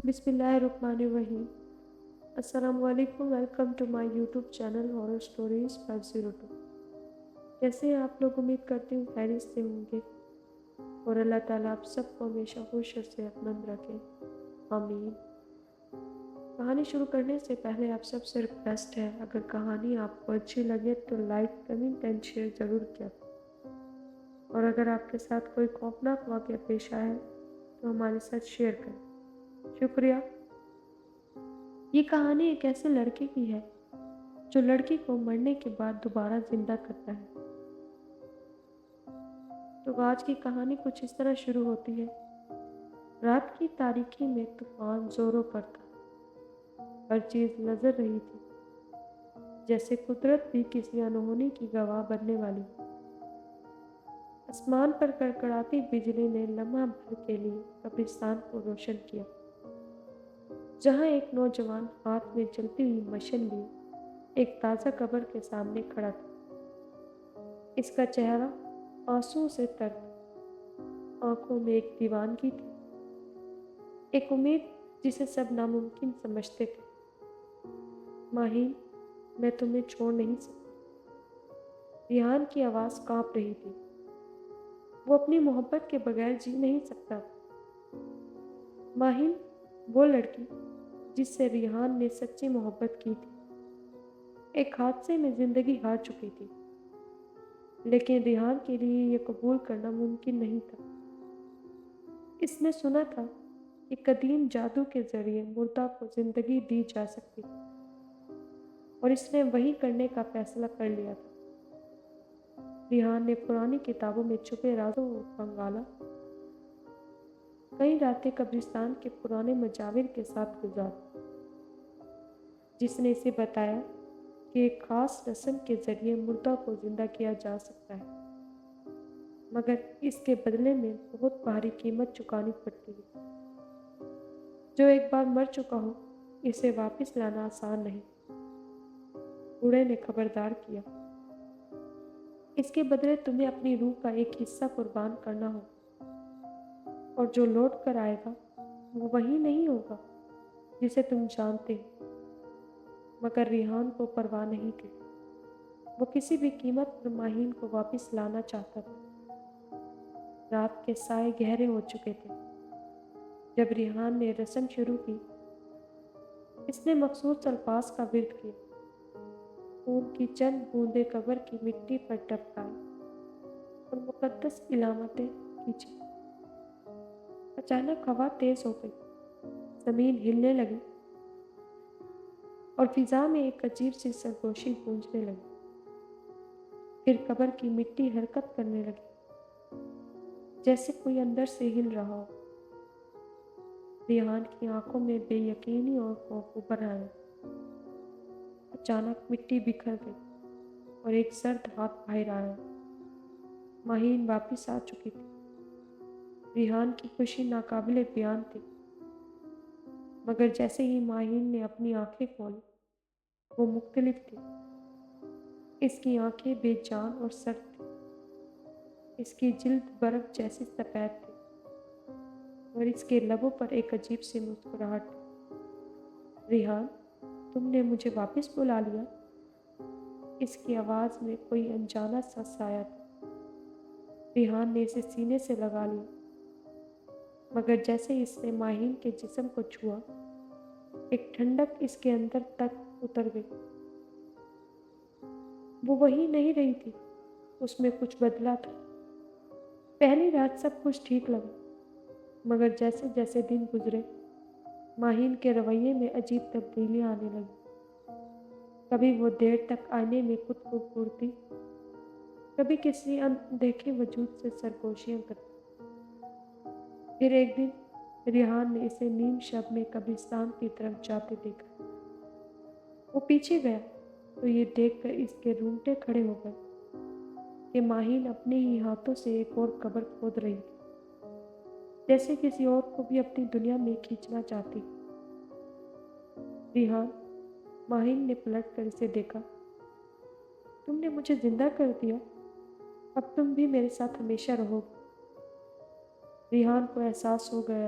بسم اللہ الرحمن الرحیم۔ السلام علیکم، welcome to my YouTube channel horror stories 502۔ کیسے ہیں آپ لوگ؟ امید کرتی ہوں خیریت سے ہوں گے اور اللہ تعالیٰ آپ سب کو ہمیشہ خوش اور صحت مند رکھے، آمین۔ کہانی شروع کرنے سے پہلے آپ سب سے ریکویسٹ ہے، اگر کہانی آپ کو اچھی لگے تو لائک، کمنٹ اینڈ شیئر ضرور کیا کریں، اور اگر آپ کے ساتھ کوئی خوفناک واقعہ پیش آئے تو ہمارے ساتھ شیئر کریں، شکریہ۔ یہ کہانی ایک ایسے لڑکے کی ہے جو لڑکی کو مرنے کے بعد دوبارہ زندہ کرتا ہے۔ تو آج کی کہانی کچھ اس طرح شروع ہوتی ہے۔ رات کی تاریکی میں طوفان زوروں پر تھا، ہر چیز نظر رہی تھی جیسے قدرت بھی کسی انہونی کی گواہ بننے والی۔ آسمان پر کڑکڑاتی بجلی نے لمحہ بھر کے لیے قبرستان کو روشن کیا، جہاں ایک نوجوان ہاتھ میں جلتی ہوئی مشعل لیے ایک تازہ قبر کے سامنے کھڑا تھا۔ اس کا چہرہ آنسوؤں سے تر تھا، آنکھوں میں ایک دیوانگی تھی، ایک امید جسے سب ناممکن سمجھتے تھے۔ ماہین، میں تمہیں چھوڑ نہیں سکتی۔ ریحان کی آواز کانپ رہی تھی، وہ اپنی محبت کے بغیر جی نہیں سکتا تھا۔ ماہین، وہ لڑکی جس سے ریحان نے سچی محبت کی تھی، ایک حادثے میں زندگی ہار چکی تھی، لیکن ریحان کے لیے یہ قبول کرنا ممکن نہیں تھا۔ اس نے سنا تھا کہ قدیم جادو کے ذریعے مردہ کو زندگی دی جا سکتی، اور اس نے وہی کرنے کا فیصلہ کر لیا تھا۔ ریحان نے پرانی کتابوں میں چھپے رازوں کو کھنگالا، کئی راتیں قبرستان کے پرانے مجاور کے ساتھ گزاری، جس نے اسے بتایا کہ ایک خاص رسم کے ذریعے مردہ کو زندہ کیا جا سکتا ہے، مگر اس کے بدلے میں بہت بھاری قیمت چکانی پڑتی ہے۔ جو ایک بار مر چکا ہو، اسے واپس لانا آسان نہیں، بوڑھے نے خبردار کیا۔ اس کے بدلے تمہیں اپنی روح کا ایک حصہ قربان کرنا ہوگا، اور جو لوٹ کر آئے گا وہ وہی نہیں ہوگا جسے تم جانتے ہو۔ مگر ریحان کو پرواہ نہیں تھی، وہ کسی بھی قیمت پر ماہین کو واپس لانا چاہتا تھا۔ رات کے سائے گہرے ہو چکے تھے جب ریحان نے رسم شروع کی۔ اس نے مخصوص الفاظ کا ورد کیا، خون کی چند بوندیں قبر کی مٹی پر ٹپکائی اور مقدس علامتیں کھینچی۔ اچانک ہوا تیز ہو گئی، زمین ہلنے لگی اور فضا میں ایک عجیب سی سرگوشی گونجنے لگی۔ پھر قبر کی مٹی حرکت کرنے لگی، جیسے کوئی اندر سے ہل رہا ہو۔ ریحان کی آنکھوں میں بے یقینی اور خوف ابھر آیا۔ اچانک مٹی بکھر گئی اور ایک سرد ہاتھ باہر آیا۔ ماہین واپس آ چکی تھی۔ ریحان کی خوشی ناقابل بیان تھی، مگر جیسے ہی ماہین نے اپنی آنکھیں کھولی، وہ مختلف تھی۔ اس کی آنکھیں بے جان اور سرد تھیں، اس کی جلد برف جیسی سفید تھی، اور اس کے لبوں پر ایک عجیب سی مسکراہٹ تھی۔ ریحان، تم نے مجھے واپس بلا لیا؟ اس کی آواز میں کوئی انجانا سا سایہ تھا۔ ریحان نے اسے سینے سے لگا لیا، مگر جیسے اس نے ماہین کے جسم کو چھوا، ایک ٹھنڈک اس کے اندر تک اتر گئی۔ وہ وہی نہیں رہی تھی، اس میں کچھ بدلا تھا۔ پہلی رات سب کچھ ٹھیک لگا، مگر جیسے جیسے دن گزرے، ماہین کے رویے میں عجیب تبدیلیاں آنے لگیں۔ کبھی وہ دیر تک آئینے میں خود کو گھورتی، کبھی کسی اندیکھے وجود سے سرگوشیاں کرتی۔ پھر ایک دن ریحان نے اسے نیم شب میں قبرستان کی طرف جاتے دیکھا۔ وہ پیچھے گیا تو یہ دیکھ کر اس کے رونگٹے کھڑے ہو گئے کہ ماہین اپنے ہی ہاتھوں سے ایک اور قبر کھود رہی تھی، جیسے کسی اور کو بھی اپنی دنیا میں کھینچنا چاہتی۔ ریحان، ماہین نے پلٹ کر اسے دیکھا، تم نے مجھے زندہ کر دیا، اب تم بھی میرے ساتھ ہمیشہ رہو گے۔ ریحان کو احساس ہو گیا